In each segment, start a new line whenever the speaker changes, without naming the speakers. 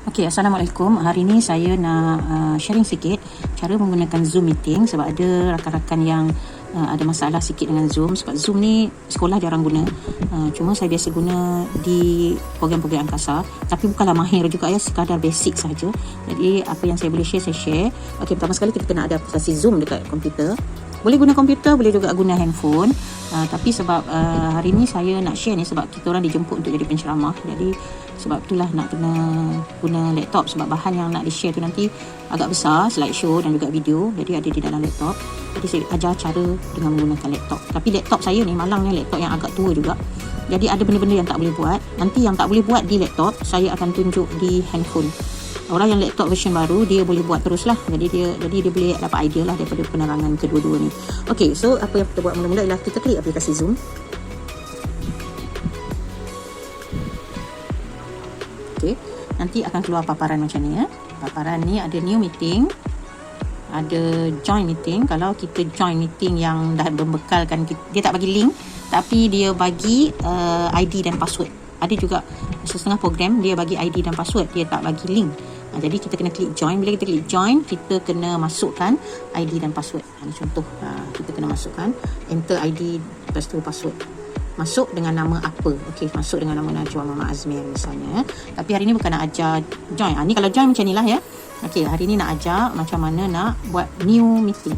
Okey, Assalamualaikum. Hari ini saya nak sharing sikit cara menggunakan Zoom meeting sebab ada rakan-rakan yang ada masalah sikit dengan Zoom. Sebab Zoom ni sekolah jarang guna. Cuma saya biasa guna di program-program angkasa. Tapi bukanlah mahir juga ya, sekadar basic saja. Jadi apa yang saya boleh share, saya share. Okey, pertama sekali kita kena ada aplikasi Zoom dekat komputer. Boleh guna komputer, boleh juga guna handphone. Tapi sebab hari ni saya nak share ni sebab kita orang dijemput untuk jadi penceramah. Jadi sebab itulah nak kena guna laptop sebab bahan yang nak di-share tu nanti agak besar, slideshow dan juga video. Jadi ada di dalam laptop. Jadi saya ajar cara dengan menggunakan laptop. Tapi laptop saya ni malangnya laptop yang agak tua juga. Jadi ada benda-benda yang tak boleh buat. Nanti yang tak boleh buat di laptop, saya akan tunjuk di handphone. Orang yang laptop version baru, dia boleh buat terus lah. Jadi dia boleh dapat idea lah daripada penerangan kedua-dua ni. Okay, so apa yang kita buat mula-mula ialah kita klik aplikasi Zoom. Okay, nanti akan keluar paparan macam ni ya. Paparan ni ada new meeting, ada join meeting. Kalau kita join meeting yang dah membekalkan, dia tak bagi link, tapi dia bagi ID dan password. Ada juga setengah program dia bagi ID dan password, dia tak bagi link. Jadi kita kena klik join. Bila kita klik join, kita kena masukkan ID dan password. Ini contoh, kita kena masukkan enter ID lepas tu password. Masuk dengan nama apa? Okey, masuk dengan nama Najwa Mama Azmir misalnya. Tapi hari ni bukan nak ajar join. Ni kalau join macam ni lah ya. Okey, hari ni nak ajar macam mana nak buat new meeting.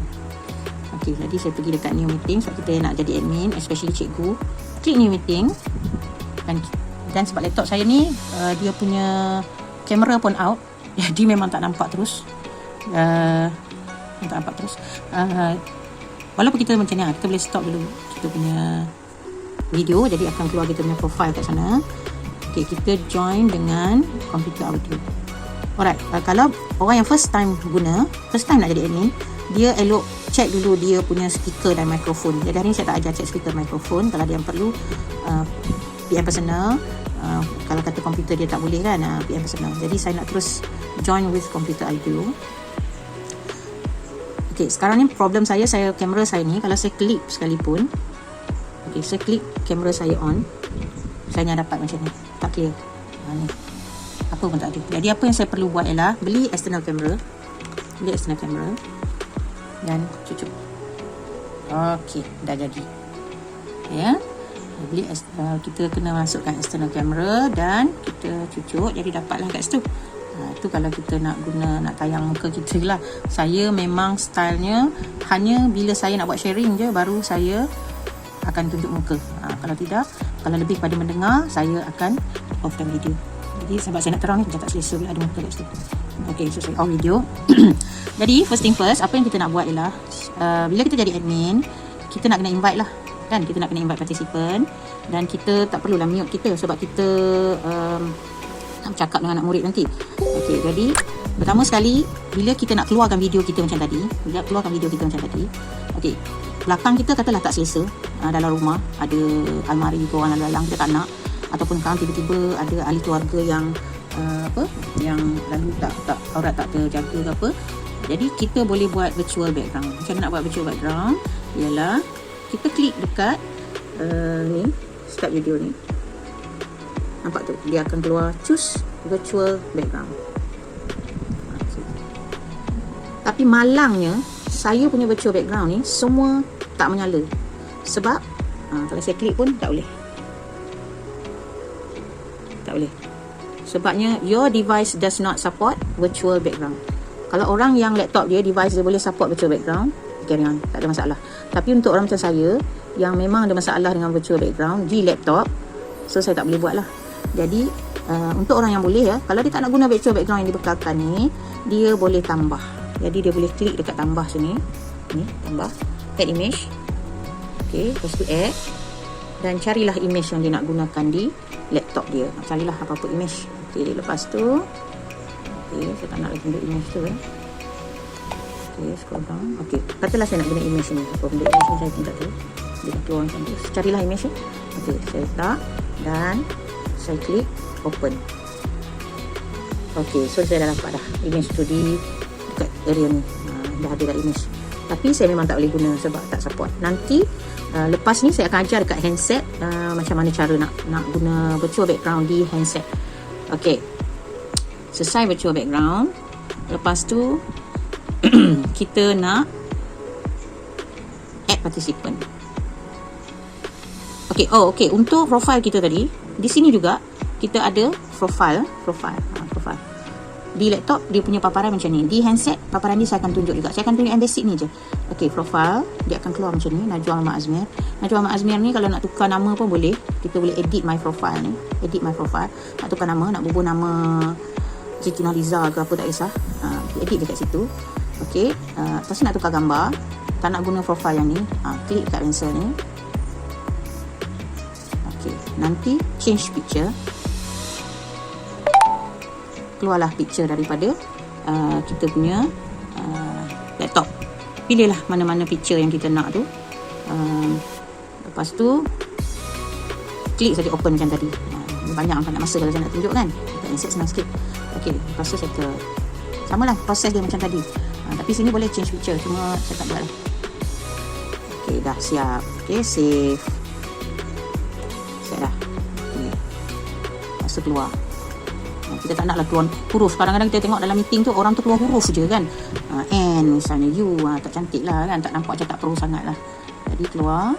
Okey, jadi saya pergi dekat new meeting sebab kita nak jadi admin, especially cikgu. Klik new meeting. Dan sebab laptop saya ni dia punya kamera pun out. Jadi memang tak nampak terus. Walaupun kita macam ni, kita boleh stop dulu kita punya video. Jadi akan keluar kita punya profile kat sana. Okay, kita join dengan komputer audio. Alright, kalau orang yang first time nak jadi admin, dia elok check dulu dia punya speaker dan mikrofon. Jadi hari ni saya tak ajar check speaker mikrofon. Kalau dia yang perlu PM personal. Kalau kata komputer dia tak boleh kan, PM personal. Jadi saya nak terus join with computer audio. Okay, sekarang ni problem saya kamera saya ni kalau saya klik sekalipun, okay, saya klik kamera saya on, saya hanya dapat macam ni, tak clear. Ni apa pun tak ada. Jadi apa yang saya perlu buat ialah beli external camera, dan cucuk. Okey, dah jadi ya. Beli kita kena masukkan external camera dan kita cucuk, jadi dapatlah kat situ. Itu kalau kita nak tayang muka kita lah. Saya memang stylenya hanya bila saya nak buat sharing je baru saya akan tunjuk muka. Kalau tidak, kalau lebih pada mendengar, saya akan offkan video. Jadi sebab saya nak terang ni, macam tak selesa bila ada muka kat situ. Okay, so saya off video. Jadi first thing first, apa yang kita nak buat ialah bila kita jadi admin, kita nak kena invite lah kan. Kita nak kena invite participant. Dan kita tak perlulah mute kita sebab kita nak bercakap dengan anak murid nanti. Okey, jadi pertama sekali bila kita nak keluarkan video kita macam tadi, okey, belakang kita katalah tak selesa, dalam rumah ada almari tu orang lalang kita tak nak, ataupun kalau tiba-tiba ada ahli keluarga yang yang lalu tak aurat tak terjaga ke apa. Jadi kita boleh buat virtual background. Macam mana nak buat virtual background? Ialah kita klik dekat ni, start video ni. Nampak tu? Dia akan keluar choose virtual background. Tapi malangnya saya punya virtual background ni semua tak menyala. Sebab kalau saya klik pun tak boleh. Sebabnya your device does not support virtual background. Kalau orang yang laptop dia, device dia boleh support virtual background, carry on, tak ada masalah. Tapi untuk orang macam saya yang memang ada masalah dengan virtual background di laptop, so saya tak boleh buat lah. Jadi untuk orang yang boleh ya, kalau dia tak nak guna virtual background yang dibekalkan ni, dia boleh tambah. Jadi dia boleh klik dekat tambah sini, ni tambah, add image. Okay, lepas tu add, dan carilah image yang dia nak gunakan di laptop dia. Carilah apa-apa image. Okay, lepas tu saya tak nak lagi tunjuk image tu Okay, scroll down. Okay, katalah saya nak guna image ni. Apa benda image ni saya pun tak tahu. Dia dah keluar macam tu. Carilah image ni. Okay, saya letak dan saya klik open. Okay, so saya dah dapat dah image tu di dekat area ni. Dah ada dah image. Tapi saya memang tak boleh guna sebab tak support. Nanti lepas ni saya akan ajar dekat handset macam mana cara nak guna virtual background di handset. Okay, selesai virtual background, lepas tu kita nak add participant. Okey, untuk profile kita tadi, di sini juga kita ada profile. Di laptop dia punya paparan macam ni. Di handset paparan ni saya akan tunjuk juga. Saya akan tunjuk yang basic ni je. Okey, profile dia akan keluar macam ni, Najwa Ahmad Azmir. Najwa Ahmad Azmir ni kalau nak tukar nama pun boleh. Kita boleh edit my profile ni. Edit my profile. Nak tukar nama, nak bubuh nama Siti Nurhaliza ke apa tak kisah. Edit dekat situ. Okey, lepas tu nak tukar gambar. Tak nak guna profile yang ni. Klik kat pencil ni. Okey, nanti change picture. Keluarlah picture daripada kita punya laptop. Pilihlah mana-mana picture yang kita nak tu. Lepas tu klik saja open macam tadi. Banyak nak masa kalau saya nak tunjuk kan. Insert senang sikit. Okey, lepas tu settle. Samalah proses dia macam tadi. Tapi sini boleh change picture, cuma saya tak buat lah. Okey, dah siap. Okey, save. Siap dah. Okay. Lepas tu keluar. Kita tak naklah keluar huruf. Kadang-kadang kita tengok dalam meeting tu orang tu keluar huruf je kan. N misalnya, U tak cantik lah kan, tak nampak macam tak perlu sangat lah. Jadi keluar.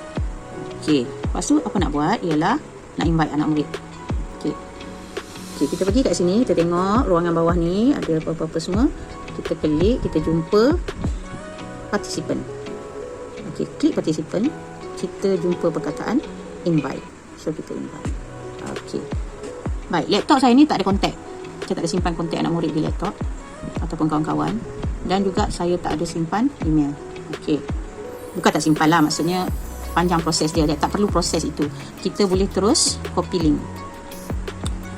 Okey, lepas tu apa nak buat ialah nak invite anak murid. Okey, kita pergi kat sini, kita tengok ruangan bawah ni ada apa-apa semua. Kita klik, kita jumpa participant. Okey, klik participant, kita jumpa perkataan invite. So kita invite. Okey, baik, laptop saya ni tak ada kontak. Saya tak ada simpan kontak anak murid di laptop ataupun kawan-kawan. Dan juga saya tak ada simpan email. Okey, bukan tak simpan lah, maksudnya panjang proses dia. Tak perlu proses itu. Kita boleh terus copy link.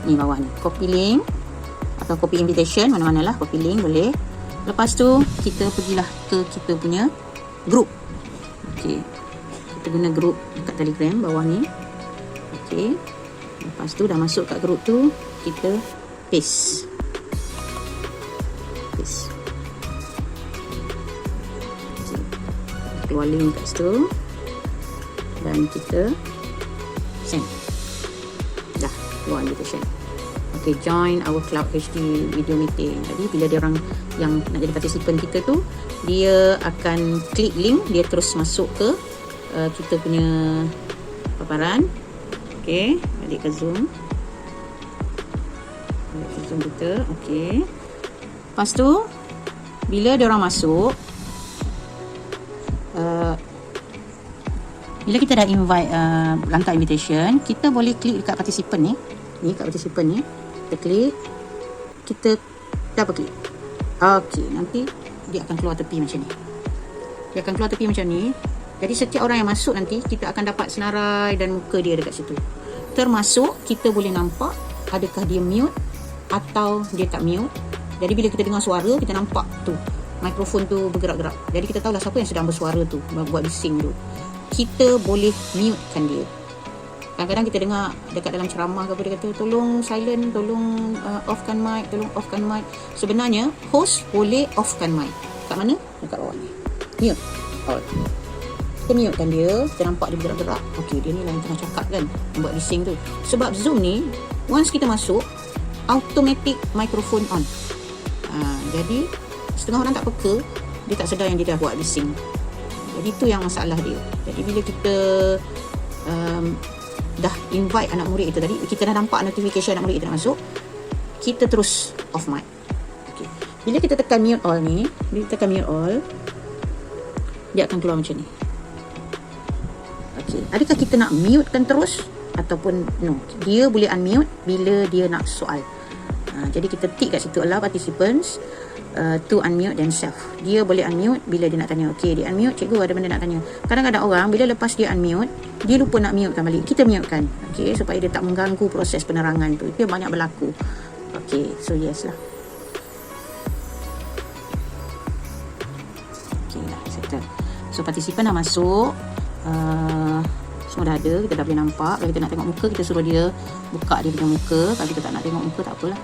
Ni bawah ni, copy link atau copy invitation, mana-mana lah, copy link boleh. Lepas tu kita pergilah ke kita punya group. Okey, kita guna group dekat Telegram bawah ni. Okey, lepas tu dah masuk kat group tu, kita paste. Keluar link kat situ dan kita send. Dah keluar invitation. Okay, join our Cloud HD video meeting. Jadi bila dia orang yang nak jadi participant kita tu, dia akan klik link, dia terus masuk ke kita punya paparan. Okay, balik ke Zoom. Balik ke Zoom kita. Okay, lepas tu bila dia orang masuk, bila kita dah invite langkah invitation, kita boleh klik dekat participant ni. Ni kat participant ni, kita klik, kita double klik. Okey, nanti dia akan keluar tepi macam ni. Dia akan keluar tepi macam ni. Jadi setiap orang yang masuk nanti, kita akan dapat senarai dan muka dia dekat situ. Termasuk kita boleh nampak adakah dia mute atau dia tak mute. Jadi bila kita dengar suara, kita nampak tu mikrofon tu bergerak-gerak. Jadi kita tahulah siapa yang sedang bersuara tu, buat bising tu. Kita boleh mutekan dia. Kadang-kadang kita dengar dekat dalam ceramah ke apa, dia kata tolong silent, tolong offkan mic, tolong offkan mic. Sebenarnya host boleh offkan mic. Kat mana? Dekat bawah ni. Mute. All. Kita mutekan dia, kita nampak dia bergerak-gerak. Okey, dia ni lah yang tengah cakap kan, buat bising tu. Sebab Zoom ni, once kita masuk, automatic microphone on. Jadi setengah orang tak peka, dia tak sedar yang dia dah buat bising. Jadi itu yang masalah dia. Jadi bila kita dah invite anak murid itu tadi, kita dah nampak notification anak murid itu dah masuk, kita terus off mic. Okay. Bila kita tekan mute all ni, bila kita tekan mute all, dia akan keluar macam ni. Okay. Adakah kita nak mute kan terus ataupun no? Dia boleh unmute bila dia nak soal. Jadi kita tick kat situ, allow participants to unmute themselves. Dia boleh unmute bila dia nak tanya. Okey, dia unmute, cikgu ada benda nak tanya. Kadang-kadang orang bila lepas dia unmute, dia lupa nak mute kan balik. Kita mute kan. Okey, supaya dia tak mengganggu proses penerangan tu. Dia banyak berlaku. Okey, so yes lah. Okey lah, settle. So participant dah masuk. Semua dah ada, kita dah boleh nampak. Kalau kita nak tengok muka, kita suruh dia buka dia punya muka. Kalau kita tak nak tengok muka, tak apalah.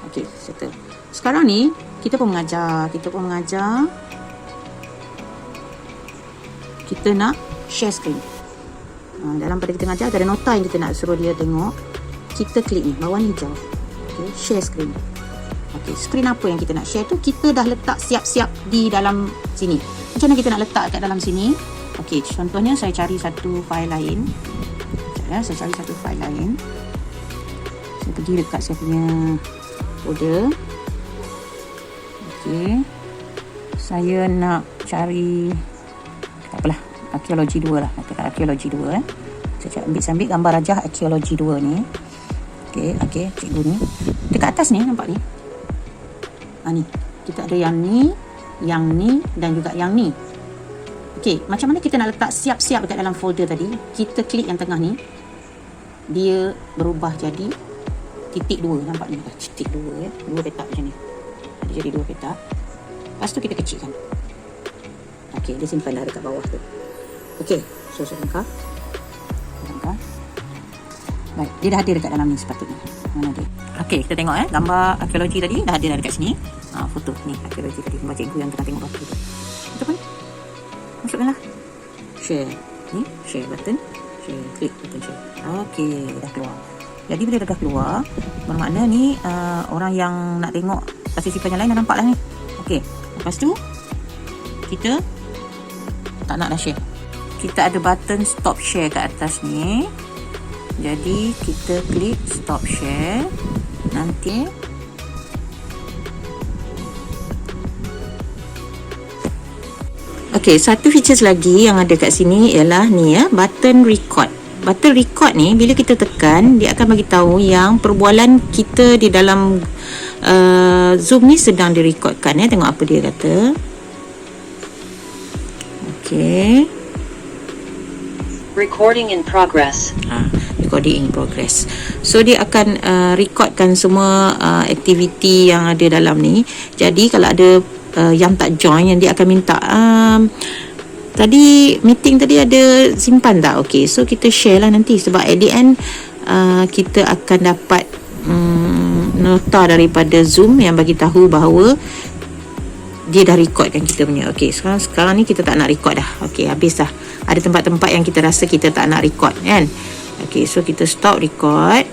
Okey, settle. Sekarang ni kita pun mengajar. Kita nak share screen. Dalam pada kita mengajar ada nota yang kita nak suruh dia tengok. Kita klik ni, bawah ni hijau. Okay, share screen. Okey, skrin apa yang kita nak share tu kita dah letak siap-siap di dalam sini. Macam mana kita nak letak kat dalam sini? Okey, contohnya saya cari satu file lain. Saya cari satu file lain. Saya pergi dekat saya punya folder. Okey. Saya nak cari, tak apalah, arkeologi 2 lah. Arkeologi 2 Saya ambil gambar rajah arkeologi 2 ni. Okey, cikgu ni. Dekat atas ni nampak ni. Ni. Kita ada yang ni dan juga yang ni. Okey, macam mana kita nak letak siap-siap dekat dalam folder tadi? Kita klik yang tengah ni. Dia berubah jadi titik 2, nampak ni? Titik 2 dua petak macam ni. Ada jadi 2 petak. Lepas tu kita kecilkan. Okey, dia simpan dah dekat bawah tu. Okey, so saya angkat. Baik, dia dah ada dekat dalam ni sepatutnya. Mana dia? Okey, kita tengok gambar arkeologi tadi dah ada dekat sini. Foto ni arkeologi tadi, gambar cikgu yang tengah tengok bawah tu. Itu pun masukkanlah. Share. Ni share button. Share, klik button share. Okey, dah keluar. Jadi bila dah keluar, bermakna ni orang yang nak tengok participant yang lain dah nampak lah ni. Okey, lepas tu kita tak nak dah share. Kita ada button stop share kat atas ni. Jadi kita klik stop share. Nanti okey, satu features lagi yang ada kat sini ialah ni button record. Button record ni bila kita tekan, dia akan bagi tahu yang perbualan kita di dalam Zoom ni sedang direkodkan. Tengok apa dia kata. Okey.
Recording in progress.
Recording in progress. So dia akan recordkan semua aktiviti yang ada dalam ni. Jadi kalau ada yang tak join, yang dia akan minta tadi meeting tadi ada simpan tak? Okey, so kita share lah nanti, sebab at the end kita akan dapat nota daripada Zoom yang bagi tahu bahawa dia dah recordkan kita punya. Okey, sekarang ni kita tak nak record dah. Okey, habis dah. Ada tempat-tempat yang kita rasa kita tak nak record kan. Okey, so kita stop record.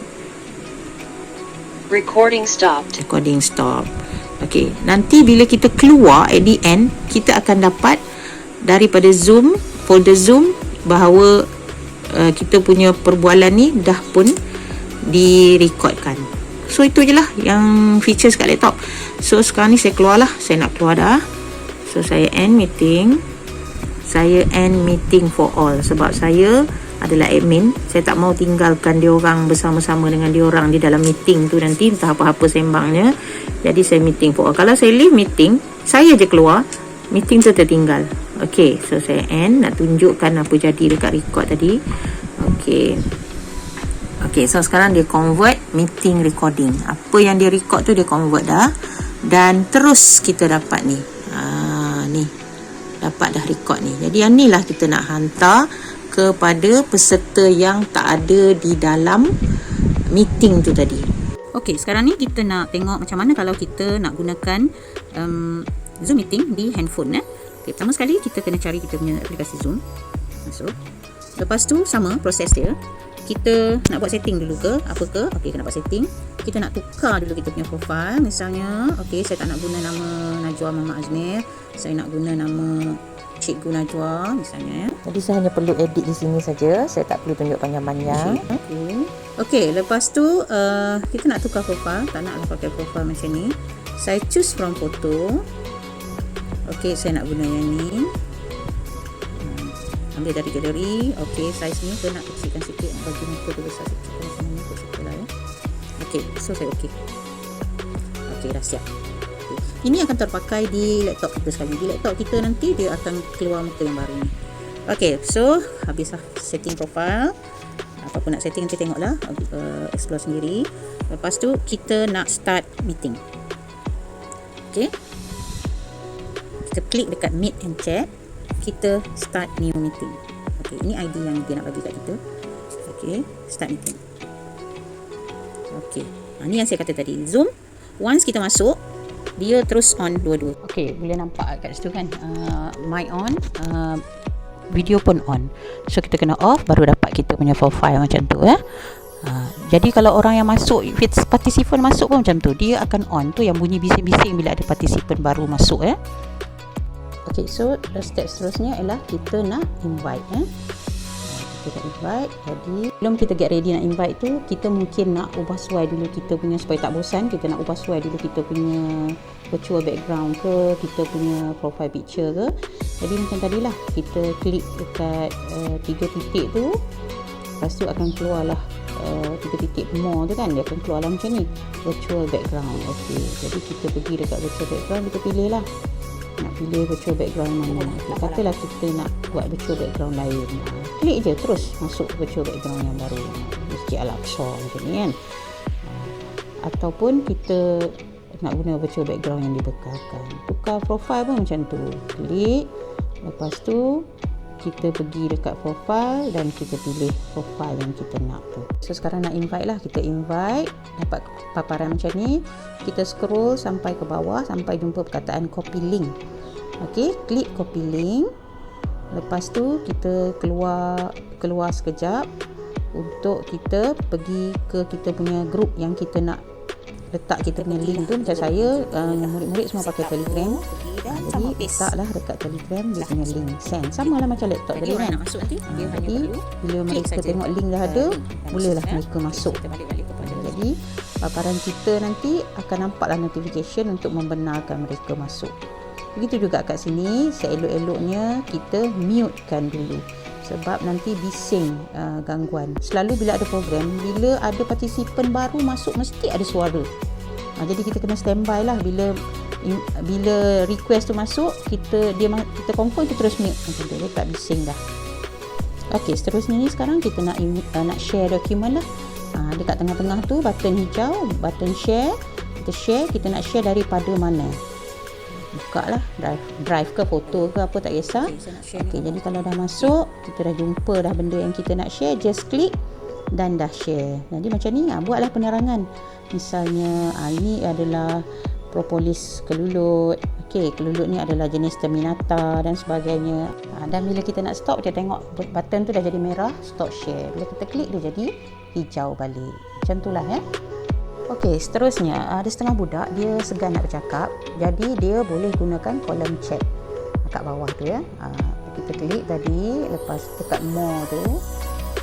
Recording stopped.
Recording stop. Okey, nanti bila kita keluar at the end, kita akan dapat daripada Zoom, folder Zoom, bahawa kita punya perbualan ni dah pun direkodkan. So itu je lah yang features kat laptop. So sekarang ni saya keluar lah. Saya nak keluar dah. So saya end meeting. Saya end meeting for all. Sebab saya adalah admin. Saya tak mau tinggalkan diorang bersama-sama dengan diorang di dalam meeting tu nanti. Entah apa-apa sembangnya. Jadi saya meeting for all. Kalau saya leave meeting, saya je keluar, meeting tu tertinggal. Okay, so saya end. Nak tunjukkan apa jadi dekat record tadi. Okay, so sekarang dia convert meeting recording. Apa yang dia record tu dia convert dah. Dan terus kita dapat ni. Ni. Dapat dah record ni. Jadi yang ni lah kita nak hantar kepada peserta yang tak ada di dalam meeting tu tadi. Okay, sekarang ni kita nak tengok macam mana kalau kita nak gunakan Zoom meeting di handphone. Okay, pertama sekali kita kena cari kita punya aplikasi Zoom. Masuk. Lepas tu sama proses dia. Kita nak buat setting dulu ke apa ke? Okey, kena buat setting. Kita nak tukar dulu kita punya profile. Misalnya, okey, saya tak nak guna nama Najwa Muhammad Azmir. Saya nak guna nama Cikgu Najwa misalnya.
Jadi saya hanya perlu edit di sini saja. Saya tak perlu tunjuk panjang-panjang.
Okey, lepas tu kita nak tukar profile. Tak naklah pakai profile macam ni. Saya choose from photo. Okey, saya nak guna yang ni. Ambil dari galeri. Okey, saiz ni saya nak kecilkan sikit, bagi muka tu besar sikit macam ni, ikut sikit lah Okey, so saya okey. Okey, dah siap. Okay. Ini akan terpakai di laptop kita sekali. Di laptop kita nanti dia akan keluar muka yang baru ni. Okey, so habislah setting profile. Apa pun nak setting nanti tengoklah, explore sendiri. Lepas tu kita nak start meeting. Okey. Kita klik dekat meet and chat. Kita start new meeting. Okey, ini ID yang dia nak bagi kat kita. Okey, start meeting. Okey, ni yang saya kata tadi, Zoom once kita masuk, dia terus on dua-dua. Okey, boleh nampak kat situ kan, mic on, video pun on. So kita kena off baru dapat kita punya profile macam tu Jadi kalau orang yang masuk, participant masuk pun macam tu, dia akan on tu yang bunyi bising-bising bila ada participant baru masuk. Okay, so step seterusnya ialah kita nak invite. Kita nak invite. Jadi belum kita get ready nak invite tu, kita mungkin nak ubah suai dulu kita punya, supaya tak bosan, kita nak ubah suai dulu kita punya virtual background ke, kita punya profile picture ke. Jadi macam tadilah, kita klik dekat 3 titik tu, lepas tu akan keluarlah 3 titik more tu kan, dia akan keluarlah macam ni, virtual background. Okey, jadi kita pergi dekat virtual background, kita pilih lah nak pilih virtual background mana. Okay, katalah kita nak buat virtual background lain, klik je terus masuk virtual background yang baru, Masjid Al-Aqsa macam ni kan. Ataupun kita nak guna virtual background yang dibekalkan, tukar profile pun macam tu, klik, lepas tu kita pergi dekat profile dan kita pilih profile yang kita nak tu. So sekarang nak invite lah, kita invite, dapat paparan macam ni, kita scroll sampai ke bawah sampai jumpa perkataan copy link. Okey, klik copy link. Lepas tu kita keluar sekejap untuk kita pergi ke kita punya group yang kita nak letak kita punya link tu. Macam saya, murid-murid semua pakai Telegram. Jadi letaklah dekat Telegram dia punya link, send. Sama lah macam laptop tadi kan. Jadi bila mereka tengok link dah ada, bolehlah mereka masuk. Jadi paparan kita nanti akan nampaklah notification untuk membenarkan mereka masuk. Begitu juga kat sini, seelok-eloknya kita mutekan dulu, sebab nanti bising gangguan. Selalu bila ada program, bila ada participant baru masuk, mesti ada suara. Jadi kita kena standby lah, bila request tu masuk, kita confirm, kita terus mute macam tu, dia tak bising dah. Okey, seterusnya ni sekarang kita nak share dokumen lah. Dekat tengah-tengah tu button hijau, button share. Kita share, kita nak share daripada mana. Buka lah drive ke foto ke apa, tak kisah. Okey, jadi kalau dah masuk, kita dah jumpa dah benda yang kita nak share, just klik dan dah share. Jadi macam ni, buatlah penerangan. Misalnya ini adalah propolis kelulut. Okey, kelulut ni adalah jenis terminata dan sebagainya. Dan bila kita nak stop, kita tengok button tu dah jadi merah, stop share. Bila kita klik, dia jadi hijau balik. Macam tu lah Okey, seterusnya ada setengah budak dia segan nak bercakap, jadi dia boleh gunakan kolom chat kat bawah tu kita klik tadi, lepas tekat more tu,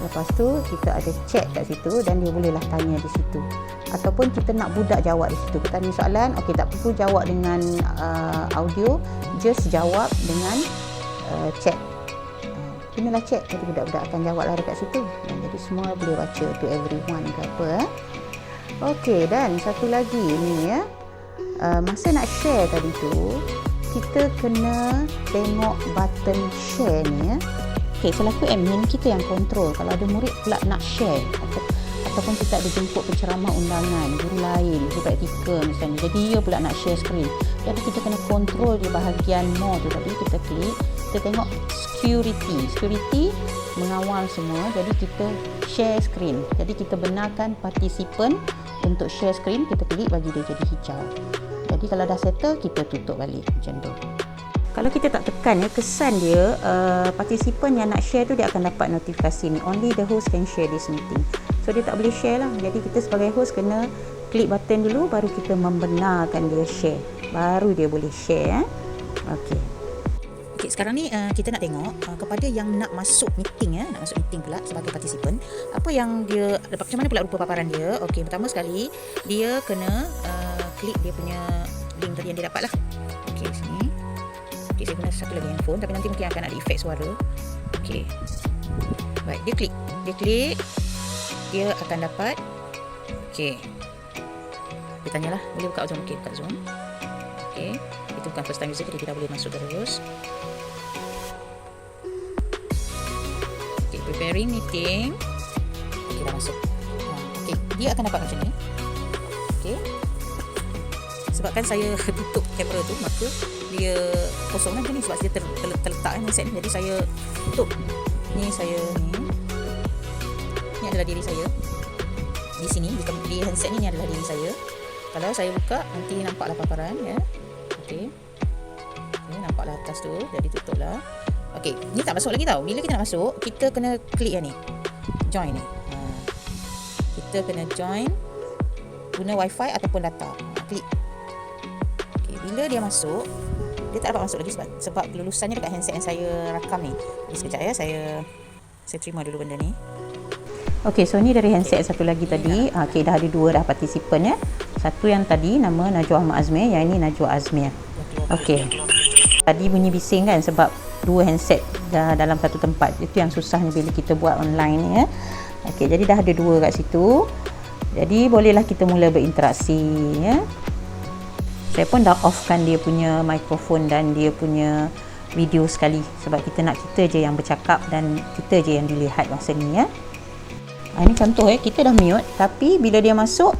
lepas tu kita ada chat kat situ dan dia bolehlah tanya di situ. Ataupun kita nak budak jawab di situ, kita tanya soalan, okey tak perlu jawab dengan audio, just jawab dengan chat. Gunalah chat, jadi budak-budak akan jawablah dekat situ. Jadi semua boleh baca to everyone ke apa. Okey, dan satu lagi ni masa nak share tadi tu, kita kena tengok button share ni Okey, selaku admin kita yang kontrol. Kalau ada murid pula nak share ataupun kita ada jemput penceramah undangan guru lain, guru praktikal misalnya, jadi dia pula nak share screen. Jadi kita kena kontrol di bahagian more tu tadi, kita klik, kita tengok security mengawal semua. Jadi kita share screen, jadi kita benarkan participant untuk share screen, kita klik bagi dia jadi hijau. Jadi kalau dah settle, kita tutup balik macam tu. Kalau kita tak tekan kesan dia, participant yang nak share tu dia akan dapat notifikasi ni, only the host can share this meeting. So dia tak boleh share lah. Jadi kita sebagai host kena klik button dulu, baru kita membenarkan dia share, baru dia boleh share. Okey, sekarang ni kita nak tengok kepada yang nak masuk meeting nak masuk meeting pula sebagai participant, apa yang dia, macam mana pula rupa paparan dia. Okey, pertama sekali dia kena klik dia punya link tadi yang dia dapat lah. Okey, sini. Okey, saya guna satu lagi handphone, tapi nanti mungkin akan ada efek suara. Okey, baik, dia klik, dia akan dapat. Okey, dia tanyalah, boleh buka Zoom? Okey, buka Zoom. Okey, itu bukan first time user, jadi kita boleh masuk terus. Preparing meeting. Okey, dah masuk. Okey, dia akan dapat macam ni. Okey, sebabkan saya tutup kamera tu, maka dia kosong macam ni sebab dia terletak handset ni. Jadi saya tutup. Ni adalah diri saya. Di sini di handset ni adalah diri saya. Kalau saya buka, nanti nampaklah paparan Okey, nampaklah atas tu. Jadi tutuplah. Okey, ni tak masuk lagi tau. Bila kita nak masuk, kita kena klik yang ni, join ni. kita kena join guna wifi ataupun data. Klik. Okay, bila dia masuk, dia tak dapat masuk lagi sebab kelulusannya dekat handset yang saya rakam ni. Jadi sekejap ya, saya terima dulu benda ni. Okey, so ni dari handset satu lagi tadi. Okey, dah ada 2 dah partisipan ya. Satu yang tadi nama Najwa Ahmad Azmir, yang ini Najwa Azmir. Okey. Tadi bunyi bising kan sebab 2 handset dah dalam satu tempat. Itu yang susahnya bila kita buat online ni ya. Okey, jadi dah ada 2 kat situ. Jadi bolehlah kita mula berinteraksi ya. Saya pun dah offkan dia punya mikrofon dan dia punya video sekali sebab kita nak kita je yang bercakap dan kita je yang dilihat masa ni ya. Ini contoh ya, kita dah mute tapi bila dia masuk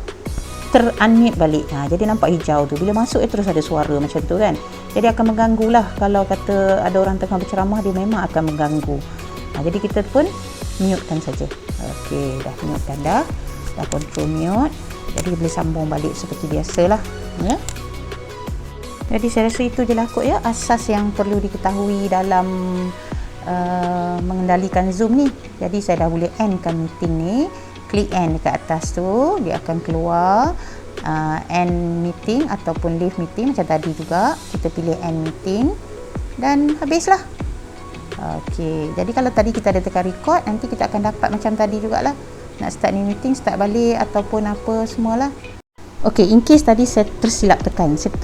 ter-unmute balik. Jadi nampak hijau tu. Bila masuk terus ada suara macam tu kan. Jadi akan mengganggu lah. Kalau kata ada orang tengah berceramah, dia memang akan mengganggu. Jadi kita pun mute-kan saja. Okey, dah mute dah. Dah control mute. Jadi boleh sambung balik seperti biasalah. Ya. Jadi saya rasa itu je lah kot ya, asas yang perlu diketahui dalam mengendalikan Zoom ni. Jadi saya dah boleh endkan meeting ni. Klik end dekat atas tu, dia akan keluar end meeting ataupun leave meeting macam tadi juga. Kita pilih end meeting dan habislah. Okey, jadi kalau tadi kita ada tekan record, nanti kita akan dapat macam tadi jugalah. Nak start new meeting, start balik ataupun apa semualah. Okey, in case tadi saya tersilap tekan, saya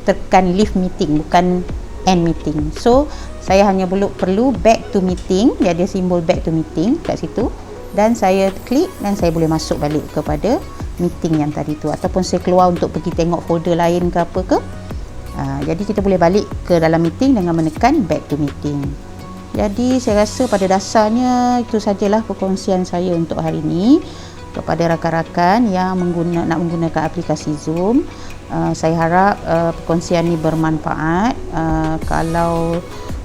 tekan leave meeting bukan end meeting. So, saya hanya perlu back to meeting. Dia ada simbol back to meeting kat situ. Dan saya klik dan saya boleh masuk balik kepada meeting yang tadi tu. Ataupun saya keluar untuk pergi tengok folder lain ke apa ke. Jadi kita boleh balik ke dalam meeting dengan menekan back to meeting. Jadi saya rasa pada dasarnya itu sajalah perkongsian saya untuk hari ini. Kepada rakan-rakan yang nak menggunakan aplikasi Zoom, saya harap perkongsian ini bermanfaat. Kalau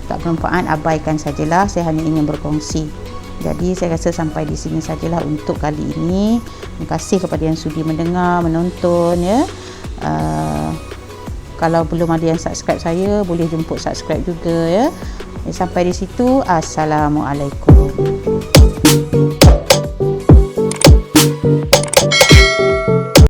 tak bermanfaat, abaikan sajalah. Saya hanya ingin berkongsi. Jadi saya rasa sampai di sini sajalah untuk kali ini. Terima kasih kepada yang sudi mendengar, menonton ya. Kalau belum ada yang subscribe saya, boleh jemput subscribe juga ya. Sampai di situ, assalamualaikum.